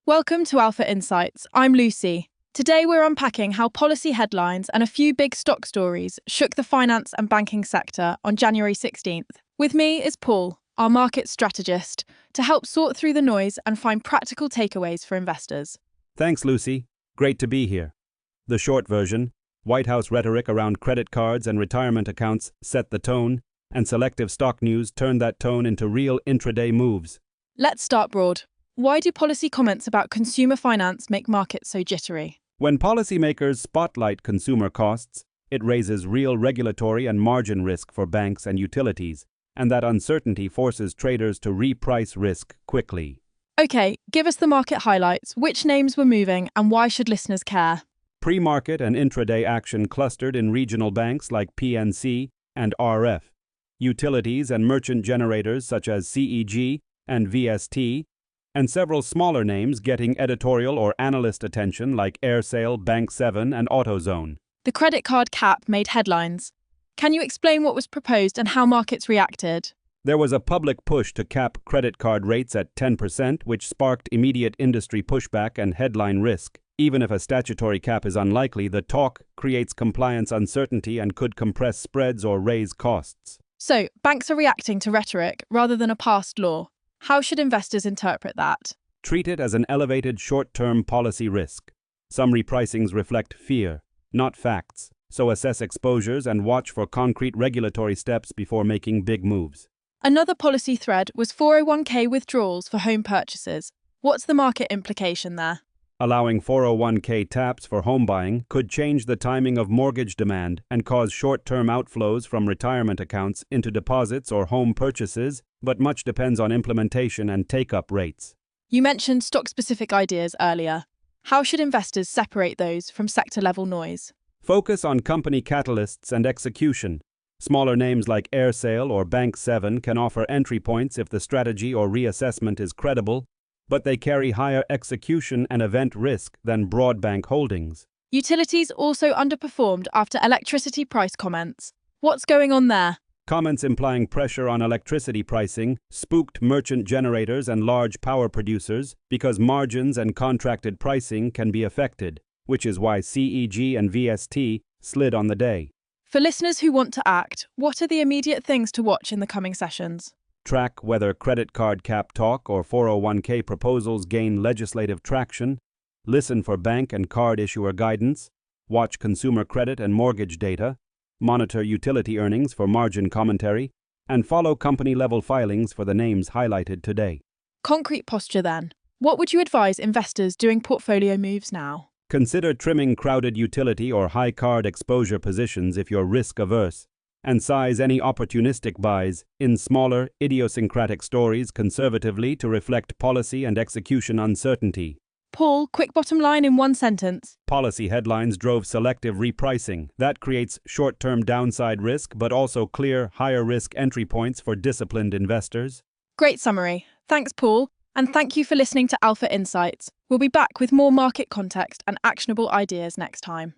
Welcome to Alpha Insights. I'm Lucy. Today we're unpacking how policy headlines and a few big stock stories shook the finance and banking sector on January 16th. With me is Paul, our market strategist, to help sort through the noise and find practical takeaways for investors. Thanks, Lucy. Great to be here. The short version: White House rhetoric around credit cards and retirement accounts set the tone, and selective stock news turned that tone into real intraday moves. Let's start broad. Why do policy comments about consumer finance make markets so jittery? When policymakers spotlight consumer costs, it raises real regulatory and margin risk for banks and utilities, and that uncertainty forces traders to reprice risk quickly. Okay, give us the market highlights. Which names were moving and why should listeners care? Pre-market and intraday action clustered in regional banks like PNC and RF. Utilities and merchant generators such as CEG and VST, and several smaller names getting editorial or analyst attention like AirSale, Bank7, and AutoZone. The credit card cap made headlines. Can you explain what was proposed and how markets reacted? There was a public push to cap credit card rates at 10%, which sparked immediate industry pushback and headline risk. Even if a statutory cap is unlikely, the talk creates compliance uncertainty and could compress spreads or raise costs. So, banks are reacting to rhetoric rather than a past law. How should investors interpret that? Treat it as an elevated short-term policy risk. Some repricings reflect fear, not facts, so assess exposures and watch for concrete regulatory steps before making big moves. Another policy thread was 401k withdrawals for home purchases. What's the market implication there? Allowing 401k taps for home buying could change the timing of mortgage demand and cause short-term outflows from retirement accounts into deposits or home purchases, but much depends on implementation and take-up rates. You mentioned stock-specific ideas earlier. How should investors separate those from sector-level noise? Focus on company catalysts and execution. Smaller names like AirSale or Bank7 can offer entry points if the strategy or reassessment is credible, but they carry higher execution and event risk than broad bank holdings. Utilities also underperformed after electricity price comments. What's going on there? Comments implying pressure on electricity pricing spooked merchant generators and large power producers because margins and contracted pricing can be affected, which is why CEG and VST slid on the day. For listeners who want to act, what are the immediate things to watch in the coming sessions? Track whether credit card cap talk or 401k proposals gain legislative traction. Listen for bank and card issuer guidance. Watch consumer credit and mortgage data. Monitor utility earnings for margin commentary. And follow company-level filings for the names highlighted today. Concrete posture then. What would you advise investors doing portfolio moves now? Consider trimming crowded utility or high card exposure positions if you're risk-averse, and size any opportunistic buys in smaller, idiosyncratic stories conservatively to reflect policy and execution uncertainty. Paul, quick bottom line in one sentence. Policy headlines drove selective repricing. That creates short-term downside risk, but also clear, higher-risk entry points for disciplined investors. Great summary. Thanks, Paul. And thank you for listening to Alpha Insights. We'll be back with more market context and actionable ideas next time.